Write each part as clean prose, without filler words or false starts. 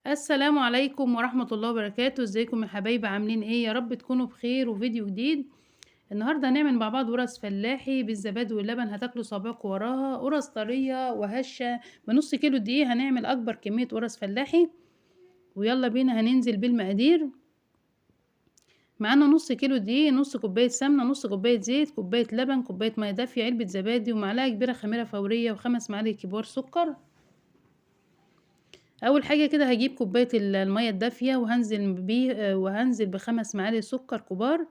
السلام عليكم ورحمة الله وبركاته، ازيكم يا حبايبي عاملين ايه؟ يا رب تكونوا بخير وفيديو جديد. النهارده هنعمل مع بعض قرص فلاحي بالزبادي واللبن، هتاكلوا صابعكم وراها. قرص طرية وهشة بنص كيلو دقيق، هنعمل اكبر كمية قرص فلاحي. ويلا بينا هننزل بالمقادير. معانا نص كيلو دقيق، نص كوباية سمنة، نص كوباية زيت، كوباية لبن، كوباية مية دافية، علبة زبادي، ومعلقة كبيرة خميرة فورية، وخمس معالق كبار سكر. اول حاجه كده هجيب كوبايه الميه الدافيه وهنزل بيه وهنزل بخمس معالق سكر كبار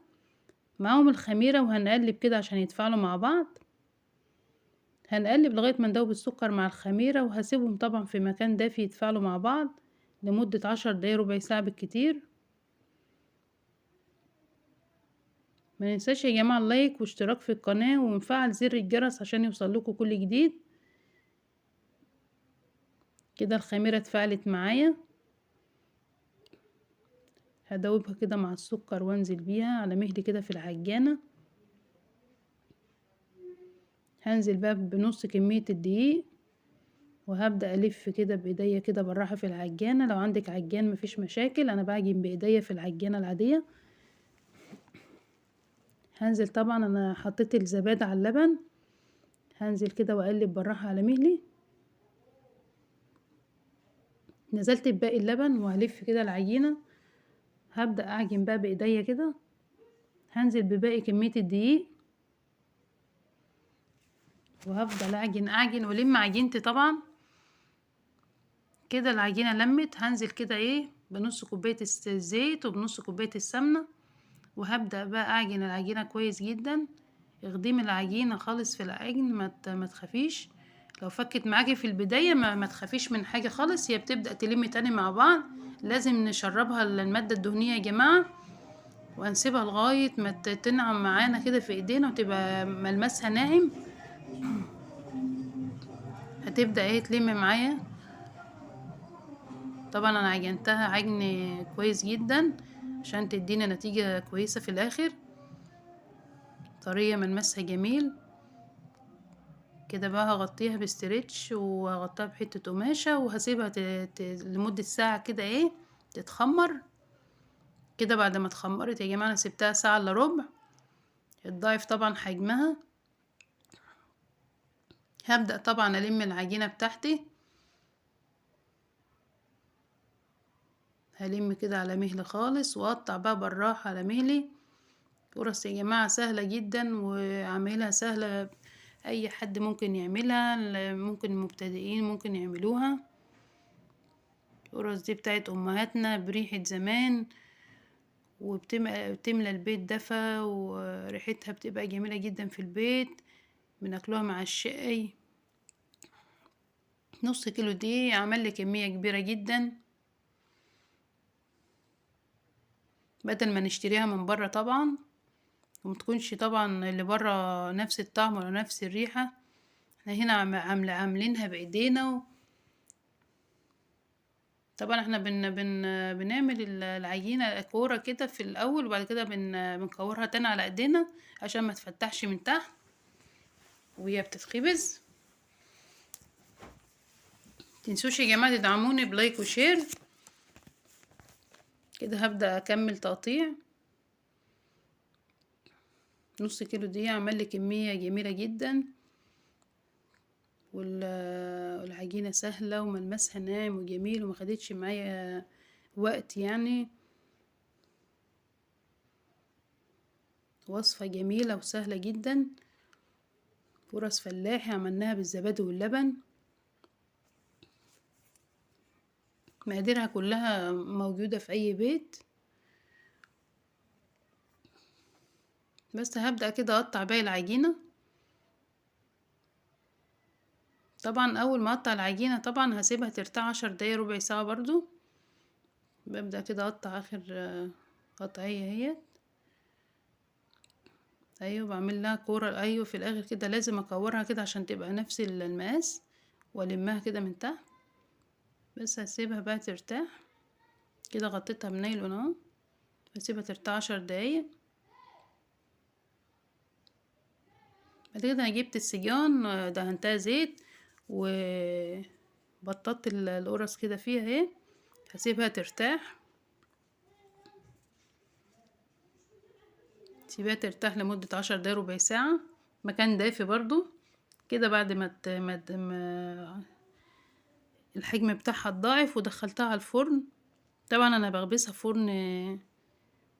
معاهم الخميره، وهنقلب كده عشان يتفاعلوا مع بعض. هنقلب لغايه ما ندوب السكر مع الخميره، وهسيبهم طبعا في مكان دافي يتفاعلوا مع بعض لمده 10 دقايق ربع ساعه بالكتير. ما ننساش يا جماعه اللايك واشتراك في القناه ونفعل زر الجرس عشان يوصل لكم كل جديد. كده الخميره اتفاعلت معايا، هدوبها كده مع السكر وانزل بيها على مهل كده في العجانه. هنزل بقى بنص كمية الدقيق، وهبدأ ألف كده بإيديا كده بالراحة في العجانة. لو عندك عجان مفيش مشاكل، أنا بعجن بإيديا في العجانة العادية. هنزل طبعا أنا حطيت الزبادي على اللبن، هنزل كده وأقلب بالراحة على مهلي. نزلت بباقي اللبن وهلف كده العجينة، هبدأ أعجن بقى بإيديا كده. هنزل بباقي كمية الدقيق، وهفضل أعجن ولم عجينتي طبعا. كده العجينة لمت، هنزل كده ايه بنص كوباية الزيت وبنص كوباية السمنة، وهبدأ بقى أعجن العجينة كويس جدا. اخدمي العجينة خالص في العجن، ما تخافيش. لو فكت معاكي في البداية ما تخافيش من حاجة خالص، هي بتبدأ تلم تاني مع بعض. لازم نشربها المادة الدهنية يا جماعة، وهنسيبها لغاية ما تنعم معانا كده في ايدينا وتبقى ملمسها ناعم. هتبدأ ايه تلم معايا. طبعا انا عجنتها عجن كويس جدا عشان تدينا نتيجة كويسة في الاخر، طرية ملمسها جميل. كده بقى هغطيها بستريتش وهغطيها بحتة قماشة وهسيبها لمدة ساعة كده ايه تتخمر. كده بعد ما اتخمرت يا جماعة انا سبتها ساعة الا ربع، اتضاعف طبعا حجمها. هبدأ طبعا الم العجينة بتاعتي، هلم كده على مهل خالص واقطع بقى بالراحة على مهلي. فرص يا جماعة سهلة جدا وعملها سهلة، اي حد ممكن يعملها، ممكن المبتدئين ممكن يعملوها. القرص دي بتاعت امهاتنا بريحة زمان، وبتملى البيت دفا، وريحتها بتبقى جميلة جدا في البيت. بناكلوها مع الشاي. نص كيلو دي عمل لي كمية كبيرة جدا، بدل ما نشتريها من بره طبعا، ومتكونش طبعا اللي بره نفس الطعم ولا نفس الريحة. احنا هنا عاملينها بايدينا. طبعا احنا بنعمل العجينة كورة كده في الاول، وبعد كده بنكورها تاني على ايدينا عشان ما تفتحش من تحت وهي بتتخبز. تنسوش يا جماعة تدعموني بلايك وشير. كده هبدأ اكمل تقطيع. نص كيلو دي عمل لي كمية جميلة جدا، والعجينة سهلة وملمسها ناعم وجميل، وما خدتش معايا وقت يعني. وصفة جميلة وسهلة جدا، فرص فلاحي عملناها بالزبادي واللبن. مقاديرها كلها موجودة في اي بيت. بس هبدأ كده اقطع باقي العجينة. طبعا اول ما اقطع العجينة طبعا هسيبها ترتاح 10 دقايق ربع ساعة برضو. ببدأ كده اقطع اخر قطعية اهي. ايوه بعمل لها كورة، ايوه في الاخر كده لازم اكورها كده عشان تبقى نفس المقاس، والمها كده من تحت. بس هسيبها بقى ترتاح. كده غطيتها بنايلون اهو، هسيبها ترتاح 10 دقايق. بعد كده انا جبت السجان دهنتها زيت وبططت القرص كده فيها اهي. هسيبها ترتاح، سيبها ترتاح لمدة 10 دقايق ربع ساعة، مكان دافي برضو كده. بعد ما الحجم بتاعها اتضاعف ودخلتها على الفرن. طبعا انا بخبزها في فرن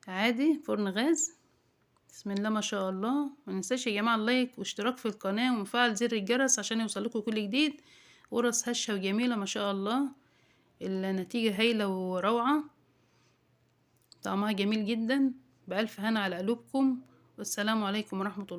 عادي، فرن غاز. بسم الله ما شاء الله. مننساش يا جماعة اللايك واشتراك في القناة ومفعل زر الجرس عشان يوصلكوا كل جديد. قرص هشة وجميلة ما شاء الله، النتيجة هايلة وروعة، طعمها جميل جدا. بألف هنا على قلوبكم، والسلام عليكم ورحمة الله.